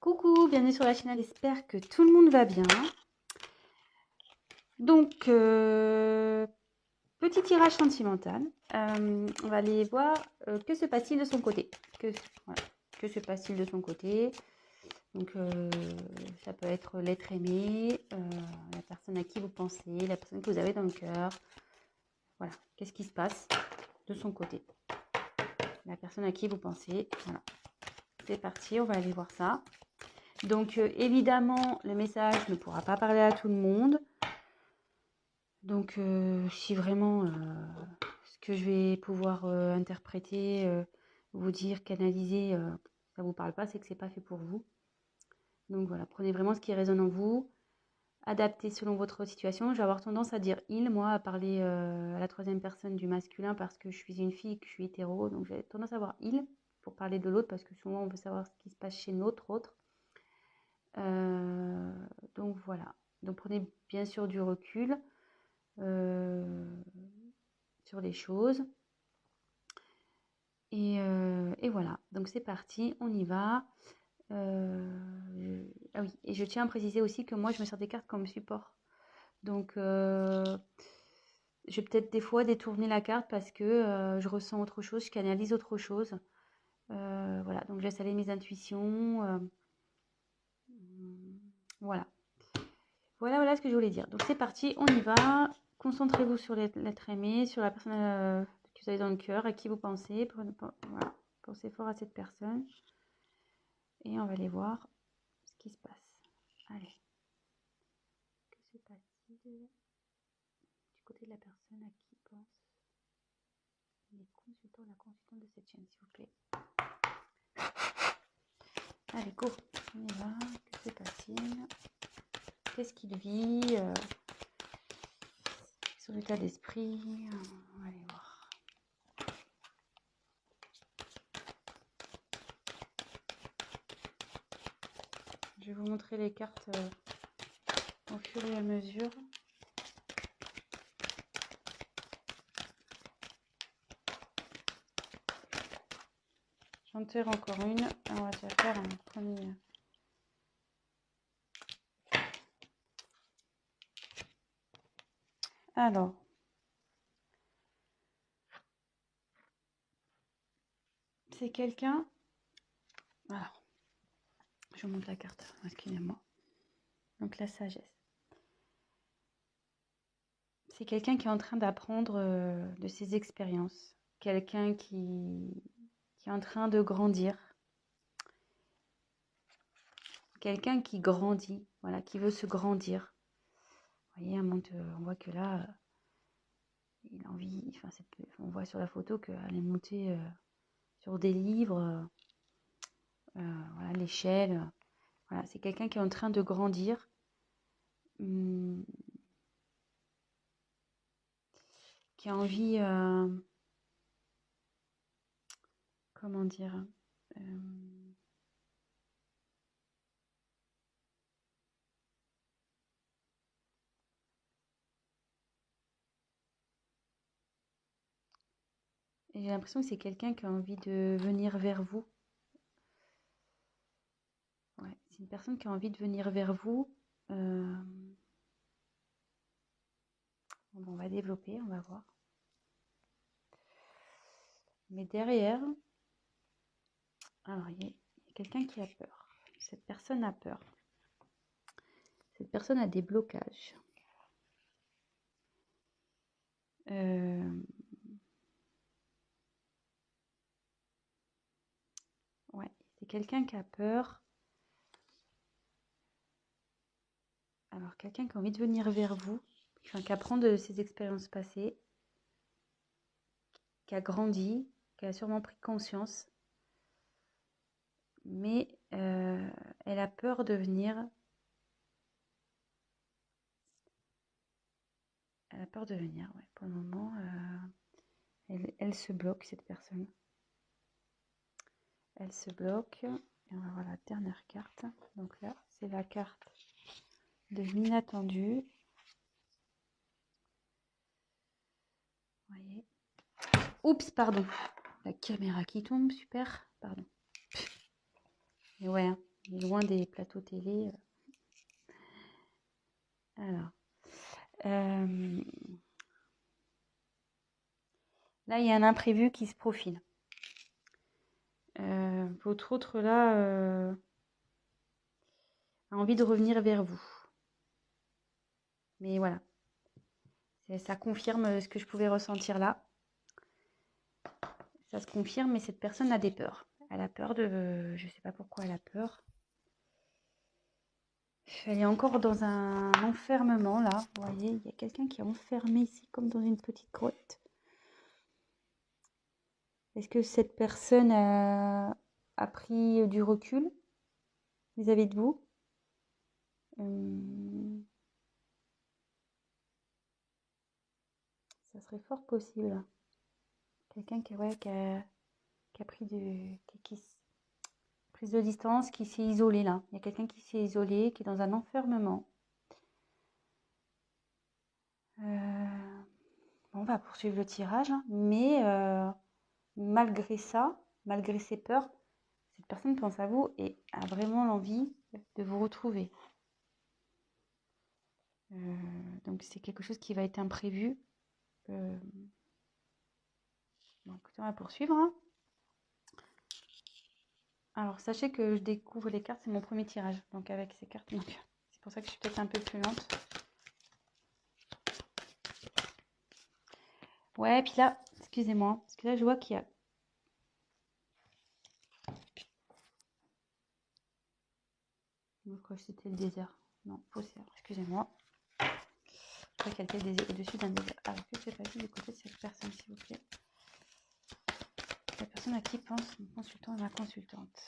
Coucou, bienvenue sur la chaîne, j'espère que tout le monde va bien. Donc, petit tirage sentimental. On va aller voir que se passe-t-il de son côté. Voilà, que se passe-t-il de son côté. Donc, ça peut être l'être aimé, la personne à qui vous pensez, la personne que vous avez dans le cœur. Voilà, qu'est-ce qui se passe de son côté. La personne à qui vous pensez. Voilà, c'est parti, on va aller voir ça. Donc, évidemment, le message ne pourra pas parler à tout le monde. Donc, si vraiment ce que je vais pouvoir interpréter, vous dire, canaliser, ça ne vous parle pas, c'est que ce n'est pas fait pour vous. Donc voilà, prenez vraiment ce qui résonne en vous, adaptez selon votre situation. Je vais avoir tendance à dire il, moi, à parler à la troisième personne du masculin parce que je suis une fille, que je suis hétéro. Donc j'ai tendance à avoir il pour parler de l'autre parce que souvent on veut savoir ce qui se passe chez notre autre. Donc voilà, donc prenez bien sûr du recul. Sur les choses. Et voilà, donc c'est parti, on y va. Ah oui, et je tiens à préciser aussi que moi, je me sers des cartes comme support. Donc, je vais peut-être des fois détourner la carte parce que je ressens autre chose, je canalise autre chose. Voilà, donc je laisse aller mes intuitions. Voilà. Voilà ce que je voulais dire. Donc c'est parti, on y va. Concentrez-vous sur l'être aimé, sur la personne que vous avez dans le cœur, à qui vous pensez. Voilà. Pensez fort à cette personne. Et on va aller voir ce qui se passe. Allez. Que se passe-t-il du côté de la personne à qui pense les consultants, la consultante de cette chaîne, s'il vous plaît. Allez, go. On y va. Que se passe-t-il? Qu'est-ce qu'il vit? Son état d'esprit. On va aller voir. Je vais vous montrer les cartes au fur et à mesure. J'en tire encore une. On va déjà faire un premier. Alors. C'est quelqu'un. Alors. Je vous montre la carte. Excusez-moi. Donc la sagesse. C'est quelqu'un qui est en train d'apprendre de ses expériences. Quelqu'un qui est en train de grandir. Quelqu'un qui grandit, voilà, qui veut se grandir. Vous voyez, on voit que là, il a envie, enfin, on voit sur la photo qu'elle est montée sur des livres, voilà, l'échelle. Voilà, c'est quelqu'un qui est en train de grandir. Qui a envie, comment dire, et j'ai l'impression que c'est quelqu'un qui a envie de venir vers vous. Ouais, c'est une personne qui a envie de venir vers vous. Bon, on va développer, on va voir. Mais derrière, alors il y a quelqu'un qui a peur. Cette personne a peur. Cette personne a des blocages. Ouais, c'est quelqu'un qui a peur. Alors, quelqu'un qui a envie de venir vers vous, enfin, qui apprend de ses expériences passées, qui a grandi, qui a sûrement pris conscience, mais elle a peur de venir. Elle a peur de venir, ouais. Pour le moment, elle se bloque, cette personne. Elle se bloque. Et on va voir la dernière carte. Donc là, c'est la carte de l'inattendu. Vous voyez. Oups, pardon. La caméra qui tombe, super. Pardon. Et ouais, hein. Il est loin des plateaux télé. Alors, là, il y a un imprévu qui se profile. Votre autre, là, a envie de revenir vers vous. Mais voilà. Ça confirme ce que je pouvais ressentir là. Ça se confirme, mais cette personne a des peurs. Elle a peur de... Je ne sais pas pourquoi elle a peur. Elle est encore dans un enfermement, là. Vous voyez, il y a quelqu'un qui est enfermé ici, comme dans une petite grotte. Est-ce que cette personne a pris du recul vis-à-vis de vous? Ça serait fort possible. Quelqu'un qui a pris prise de distance, qui s'est isolé là. Il y a quelqu'un qui s'est isolé, qui est dans un enfermement. On va poursuivre le tirage, hein. Mais malgré ça, malgré ses peurs, cette personne pense à vous et a vraiment l'envie de vous retrouver. Donc c'est quelque chose qui va être imprévu. Donc on va poursuivre, hein. Alors sachez que je découvre les cartes, c'est mon premier tirage. Donc avec ces cartes, c'est pour ça que je suis peut-être un peu plus lente. Ouais, puis là, excusez-moi, parce que là je vois qu'il y a... Je crois que c'était le désert. Non, faussaire, excusez-moi. Je crois qu'il y a le désert au-dessus d'un désert. Alors que c'est passé du côté de cette personne, s'il vous plaît? La personne à qui pense mon consultant et ma consultante.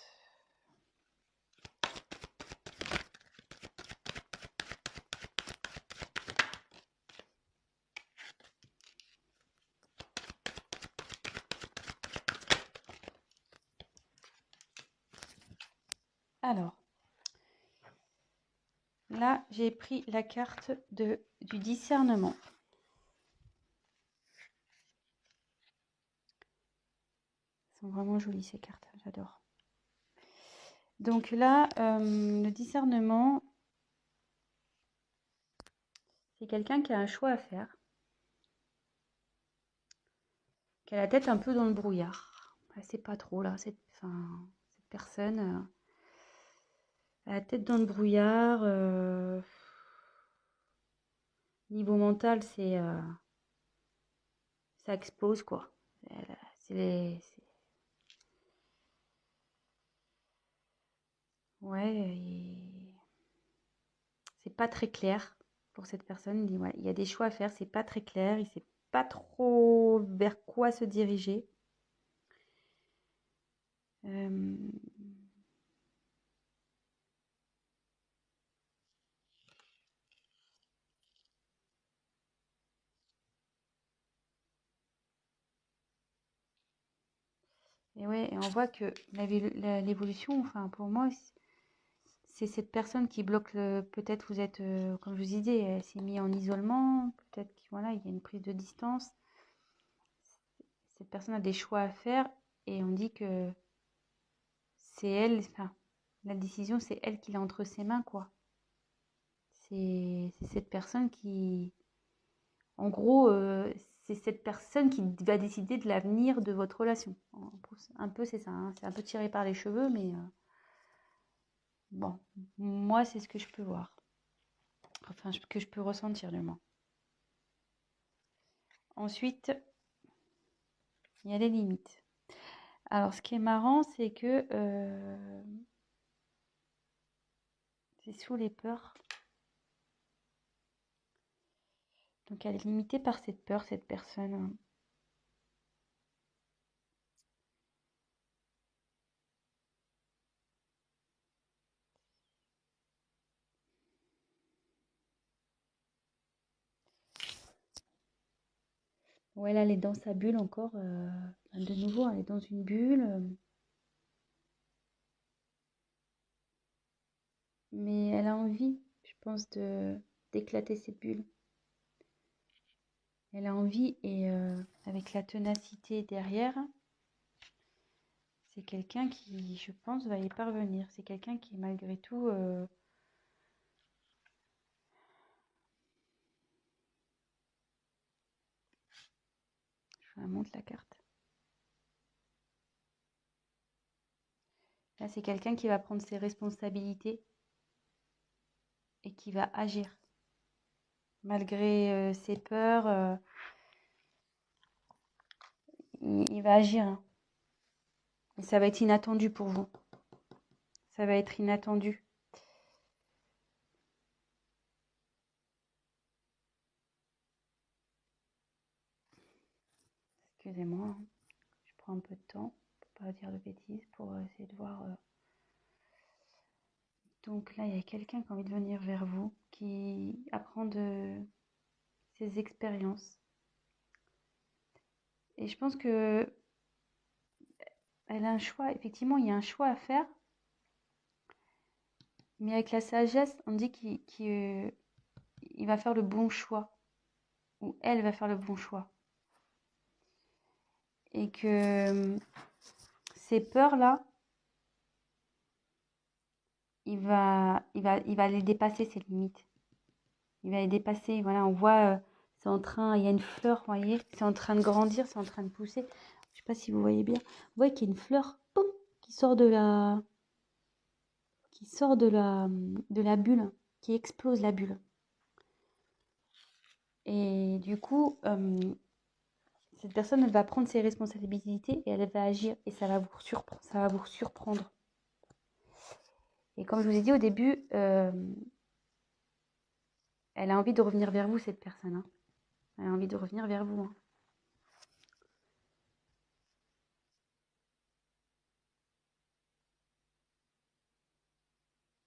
Alors, là, j'ai pris la carte du discernement. Elles sont vraiment jolies ces cartes, j'adore. Donc là, le discernement, c'est quelqu'un qui a un choix à faire, qui a la tête un peu dans le brouillard. Elle sait pas trop là, cette personne a la tête dans le brouillard. Niveau mental, ça explose quoi. Ouais, c'est pas très clair pour cette personne. Il dit, ouais, il y a des choix à faire, c'est pas très clair, il sait pas trop vers quoi se diriger. Et ouais, et on voit que l'évolution, enfin pour moi, c'est cette personne qui bloque peut-être vous êtes, comme je vous disais, elle s'est mise en isolement, peut-être qu'il voilà, il y a une prise de distance. Cette personne a des choix à faire et on dit que c'est elle, enfin, la décision, c'est elle qui l'a entre ses mains, quoi. C'est cette personne qui, en gros, c'est cette personne qui va décider de l'avenir de votre relation. Un peu, c'est ça, hein. C'est un peu tiré par les cheveux, mais bon, moi, c'est ce que je peux voir. Enfin, que je peux ressentir, du moins. Ensuite, il y a les limites. Alors, ce qui est marrant, c'est que c'est sous les peurs. Donc, elle est limitée par cette peur, cette personne. Ouais, là, elle est dans sa bulle encore. De nouveau, elle est dans une bulle. Mais elle a envie, je pense, d'éclater cette bulle. Elle a envie et avec la ténacité derrière, c'est quelqu'un qui, je pense, va y parvenir. C'est quelqu'un qui, malgré tout, je vous la montre la carte. Là, c'est quelqu'un qui va prendre ses responsabilités et qui va agir. Malgré ses peurs, il va agir. Hein. Et ça va être inattendu pour vous. Ça va être inattendu. Excusez-moi, hein. Je prends un peu de temps pour pas dire de bêtises, pour essayer de voir. Donc là, il y a quelqu'un qui a envie de venir vers vous, qui apprend de ses expériences. Et je pense que elle a un choix. Effectivement, il y a un choix à faire. Mais avec la sagesse, on dit qu'il va faire le bon choix. Ou elle va faire le bon choix. Et que ces peurs-là, il va les dépasser, ces limites. Il va les dépasser. Voilà, on voit, c'est en train, il y a une fleur, vous voyez, c'est en train de grandir, c'est en train de pousser. Je sais pas si vous voyez bien. Vous voyez qu'il y a une fleur, poum, qui sort de la bulle, qui explose la bulle. Et du coup, cette personne, elle va prendre ses responsabilités et elle va agir et ça va vous surprendre. Et comme je vous ai dit au début, elle a envie de revenir vers vous, cette personne. Hein. Elle a envie de revenir vers vous. Hein.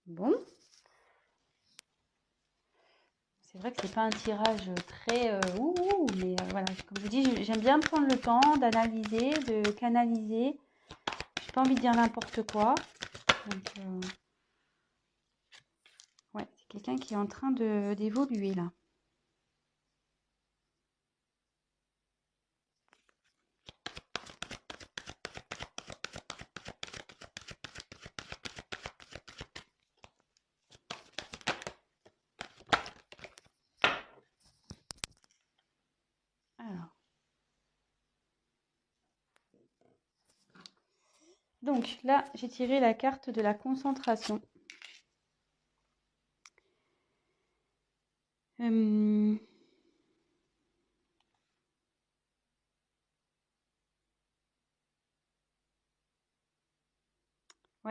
Bon. C'est vrai que c'est pas un tirage très mais voilà, comme je vous dis, j'aime bien prendre le temps d'analyser, de canaliser. J'ai pas envie de dire n'importe quoi. Donc, ouais, c'est quelqu'un qui est en train d'évoluer là. Alors. Donc là, j'ai tiré la carte de la concentration. Ouais,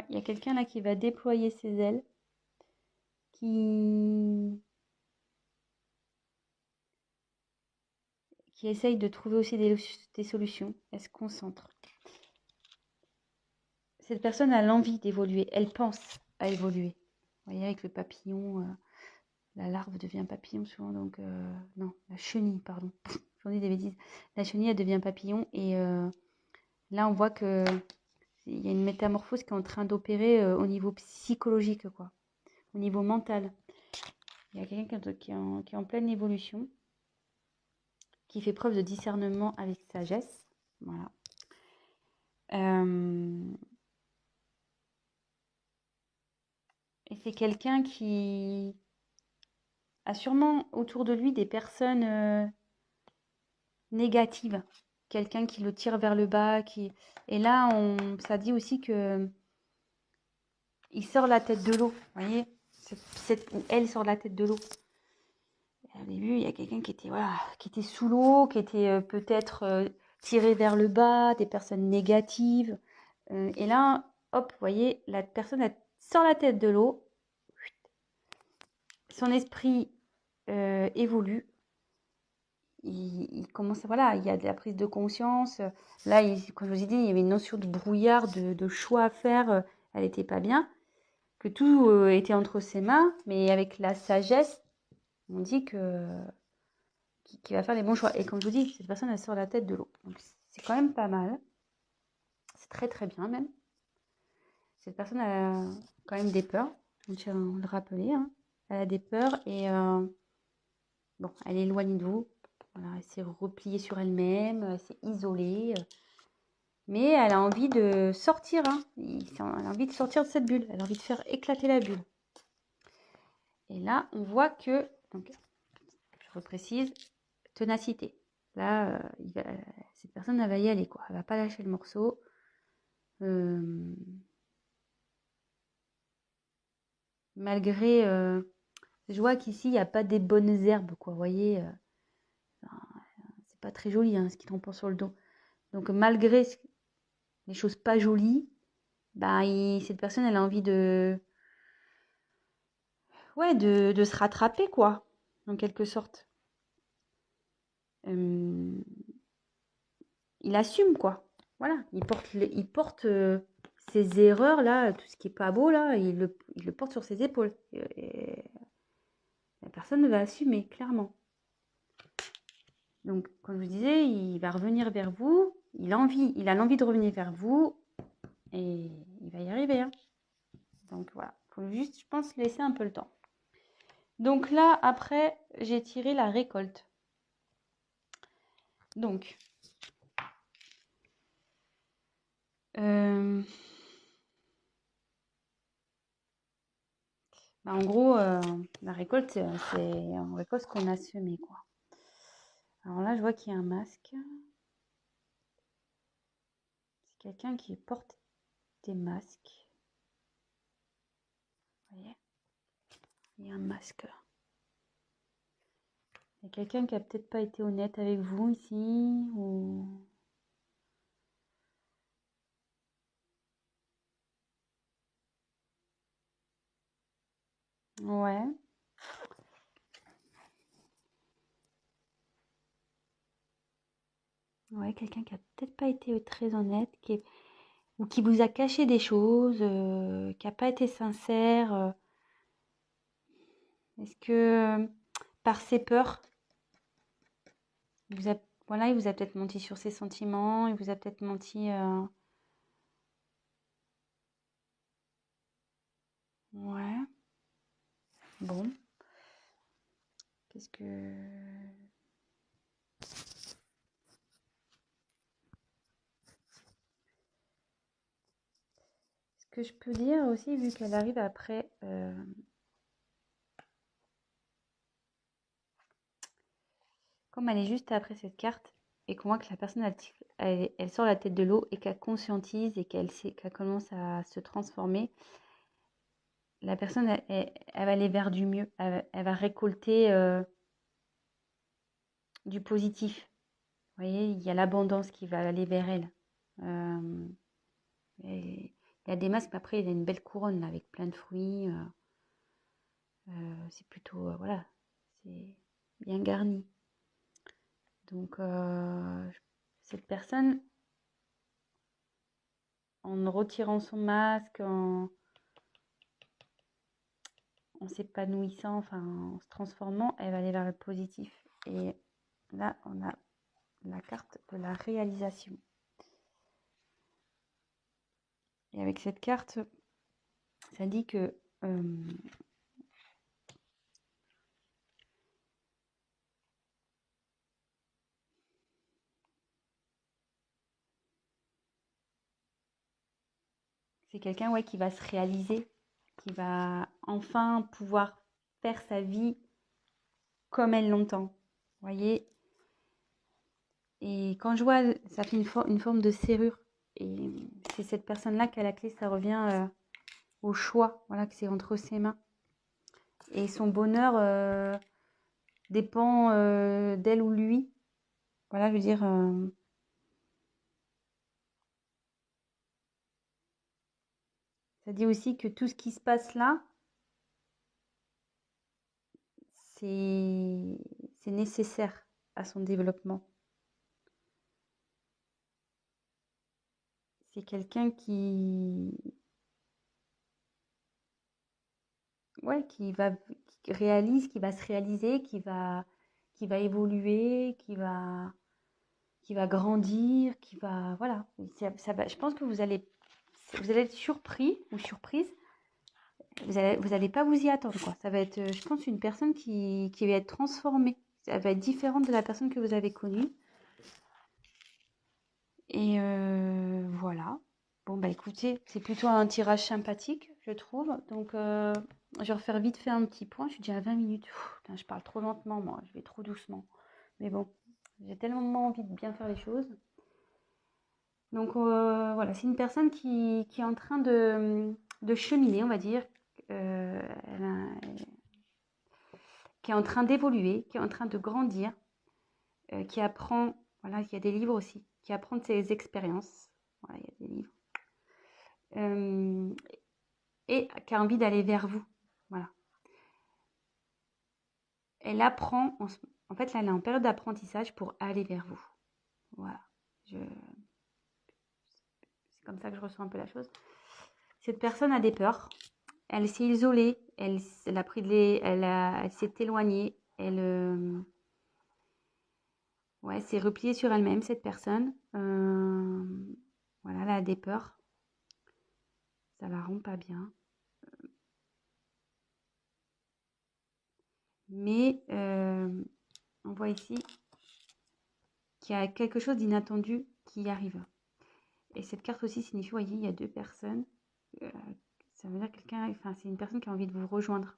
il y a quelqu'un là qui va déployer ses ailes, qui essaye de trouver aussi des solutions. Elle se concentre. Cette personne a l'envie d'évoluer, elle pense à évoluer. Vous voyez, avec le papillon, la larve devient papillon souvent, donc non, la chenille, pardon, j'en dis des bêtises. La chenille, elle devient papillon, et là, on voit que il y a une métamorphose qui est en train d'opérer au niveau psychologique, quoi, au niveau mental. Il y a quelqu'un qui est en pleine évolution, qui fait preuve de discernement avec sagesse, voilà. Et c'est quelqu'un qui a sûrement autour de lui des personnes négatives. Quelqu'un qui le tire vers le bas. Et là, ça dit aussi que il sort la tête de l'eau. Vous voyez, elle sort la tête de l'eau. Au début, il y a quelqu'un qui était sous l'eau, qui était peut-être tiré vers le bas, des personnes négatives. Et là, hop, vous voyez, la personne elle sort la tête de l'eau. Son esprit évolue. Il commence, voilà, il y a de la prise de conscience. Là, comme je vous ai dit, il y avait une notion de brouillard, de choix à faire. Elle n'était pas bien. Que tout était entre ses mains, mais avec la sagesse, on dit qu'il va faire les bons choix. Et comme je vous dis, cette personne, elle sort la tête de l'eau. Donc, c'est quand même pas mal. C'est très, très bien, même. Cette personne a quand même des peurs. On tient à le rappeler. Hein. Elle a des peurs et bon, elle est éloignée de vous. Voilà, elle s'est repliée sur elle-même, elle s'est isolée. Mais elle a envie de sortir, hein. Elle a envie de sortir de cette bulle. Elle a envie de faire éclater la bulle. Et là, on voit que, donc, je reprécise, ténacité. Là, cette personne, elle va y aller, quoi. Elle va pas lâcher le morceau. Malgré, je vois qu'ici, il n'y a pas des bonnes herbes, quoi. Vous voyez, c'est pas très joli, hein, ce qui tombe sur le dos. Donc, malgré les choses pas jolies, bah, cette personne, elle a envie de, ouais, de se rattraper, quoi, en quelque sorte. Il assume, quoi. Voilà, il porte ses erreurs, là, tout ce qui est pas beau, là, il le porte sur ses épaules. Et la personne va assumer, clairement. Donc, comme je vous disais, il va revenir vers vous. Il a l'envie de revenir vers vous. Et il va y arriver, hein. Donc, voilà. Il faut juste, je pense, laisser un peu le temps. Donc là, après, j'ai tiré la récolte. Donc, bah, en gros, la récolte, c'est on récolte ce qu'on a semé, quoi. Alors là, je vois qu'il y a un masque. C'est quelqu'un qui porte des masques. Vous voyez? Il y a un masque. Il y a quelqu'un qui a peut-être pas été honnête avec vous ici, ou... Ouais. Ouais, quelqu'un qui a peut-être pas été très honnête, ou qui vous a caché des choses, qui a pas été sincère. Est-ce que par ses peurs, voilà, il vous a peut-être menti sur ses sentiments, il vous a peut-être menti. Ouais. Bon. Qu'est-ce que... Ce que je peux dire aussi, vu qu'elle arrive après... Comme elle est juste après cette carte, et qu'on voit que la personne, elle sort la tête de l'eau, et qu'elle conscientise, et qu'elle commence à se transformer, la personne, elle va aller vers du mieux. Elle va récolter du positif. Vous voyez, il y a l'abondance qui va aller vers elle. Et il y a des masques, mais après, il y a une belle couronne là, avec plein de fruits. C'est plutôt, voilà, c'est bien garni. Donc, cette personne, en retirant son masque, en s'épanouissant, enfin, en se transformant, elle va aller vers le positif. Et là, on a la carte de la réalisation. Et avec cette carte, ça dit que c'est quelqu'un, ouais, qui va se réaliser, qui va enfin pouvoir faire sa vie comme elle l'entend. Vous voyez? Et quand je vois, ça fait une forme de serrure. Et c'est cette personne-là qui a la clé, ça revient au choix, voilà, que c'est entre ses mains. Et son bonheur dépend d'elle ou lui. Voilà, je veux dire... ça dit aussi que tout ce qui se passe là, c'est nécessaire à son développement. C'est quelqu'un qui réalise, qui va se réaliser, qui va évoluer, qui va grandir, qui va, voilà. Je pense que vous allez être surpris ou surprise. Vous allez pas vous y attendre, quoi. Ça va être, je pense, une personne qui va être transformée. Elle va être différente de la personne que vous avez connue. Et voilà. Bon, bah écoutez, c'est plutôt un tirage sympathique, je trouve. Donc, je vais refaire vite fait un petit point. Je suis déjà à 20 minutes. Putain, je parle trop lentement, moi. Je vais trop doucement. Mais bon, j'ai tellement envie de bien faire les choses. Donc, voilà, c'est une personne qui est en train de cheminer, on va dire. Elle qui est en train d'évoluer, qui est en train de grandir, qui apprend, voilà, il y a des livres aussi, qui apprend de ses expériences. Voilà, il y a des livres. Et qui a envie d'aller vers vous. Voilà. Elle apprend, en fait, là, elle est en période d'apprentissage pour aller vers vous. Voilà. C'est comme ça que je ressens un peu la chose. Cette personne a des peurs. Elle s'est isolée. Elle a pris elle s'est éloignée. Elle ouais, s'est repliée sur elle-même, cette personne. Voilà, elle a des peurs. Ça la rend pas bien. Mais on voit ici qu'il y a quelque chose d'inattendu qui arrive. Et cette carte aussi signifie, vous voyez, il y a deux personnes. Euh, ça veut dire quelqu'un, enfin, c'est une personne qui a envie de vous rejoindre.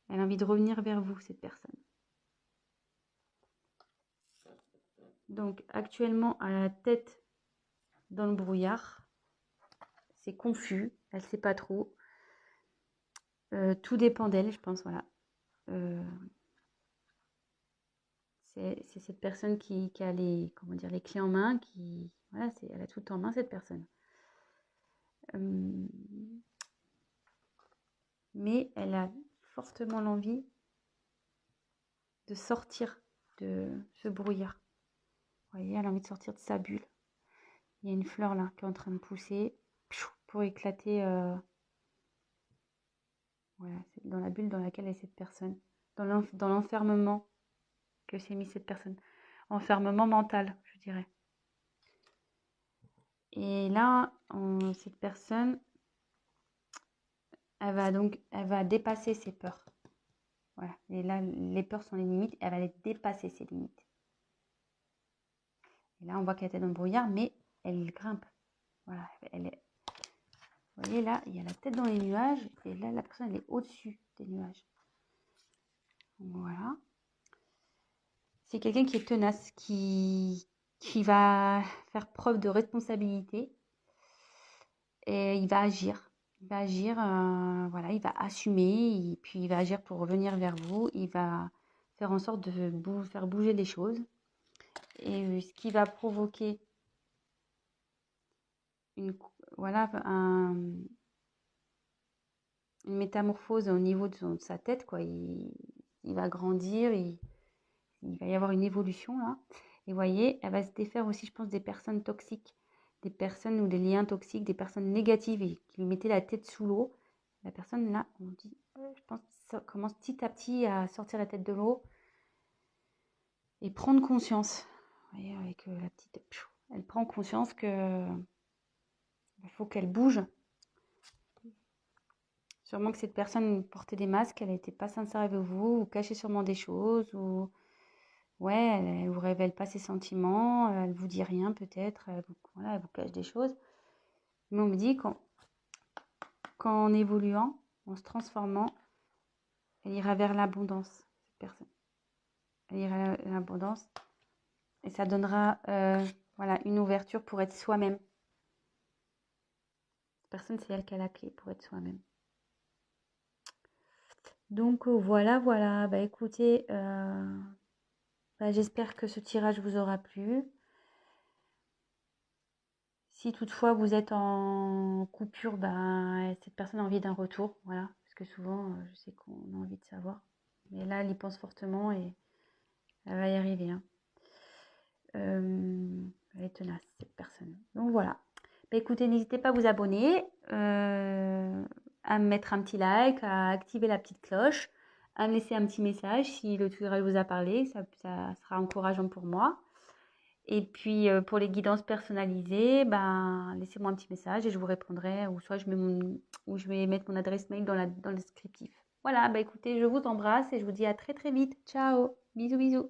Elle a envie de revenir vers vous, cette personne. Donc, actuellement, à la tête dans le brouillard, c'est confus, elle ne sait pas trop. Tout dépend d'elle, je pense, voilà. C'est cette personne qui a les, comment dire, les clés en main, qui, voilà, elle a tout en main, cette personne. Mais elle a fortement l'envie de sortir de ce brouillard. Vous voyez, elle a envie de sortir de sa bulle. Il y a une fleur là qui est en train de pousser pour éclater. Voilà, c'est dans la bulle dans laquelle est cette personne. Dans l'enfermement que s'est mis cette personne. Enfermement mental, je dirais. Et là, cette personne, elle va dépasser ses peurs. Voilà. Et là, les peurs sont les limites. Elle va les dépasser, ces limites. Et là, on voit qu'elle était dans le brouillard, mais elle grimpe. Voilà. Vous voyez, là, il y a la tête dans les nuages. Et là, la personne, elle est au-dessus des nuages. Voilà. C'est quelqu'un qui est tenace, qui va faire preuve de responsabilité. Et il va agir. Il va agir, voilà, il va assumer. Et puis, il va agir pour revenir vers vous. Il va faire en sorte de faire bouger les choses. Et ce qui va provoquer voilà, une métamorphose au niveau de sa tête, quoi. Il va grandir, il va y avoir une évolution là. Et vous voyez, elle va se défaire aussi, je pense, des personnes toxiques, des personnes ou des liens toxiques, des personnes négatives et qui lui mettaient la tête sous l'eau. La personne là, on dit, je pense, ça commence petit à petit à sortir la tête de l'eau et prendre conscience. Vous voyez, avec la petite, elle prend conscience que il faut qu'elle bouge. Sûrement que cette personne portait des masques, elle n'était pas sincère avec vous, ou cachait sûrement des choses, ou ouais, elle ne vous révèle pas ses sentiments, elle vous dit rien peut-être, voilà, elle vous cache des choses. Mais on me dit qu'en évoluant, en se transformant, elle ira vers l'abondance, cette personne. Elle ira vers l'abondance et ça donnera voilà, une ouverture pour être soi-même. Cette personne, c'est elle qui a la clé pour être soi-même. Donc voilà, voilà. Bah écoutez, bah, j'espère que ce tirage vous aura plu. Si toutefois vous êtes en coupure, ben, cette personne a envie d'un retour, voilà. Parce que souvent, je sais qu'on a envie de savoir. Mais là, elle y pense fortement et elle va y arriver, hein. Elle est tenace, cette personne. Donc voilà. Bah, écoutez, n'hésitez pas à vous abonner, à me mettre un petit like, à activer la petite cloche, à me laisser un petit message si le tutoriel vous a parlé. Ça sera encourageant pour moi. Et puis, pour les guidances personnalisées, ben, laissez-moi un petit message et je vous répondrai. Ou soit je vais mettre mon adresse mail dans le descriptif. Voilà, bah écoutez, je vous embrasse et je vous dis à très très vite. Ciao, bisous bisous.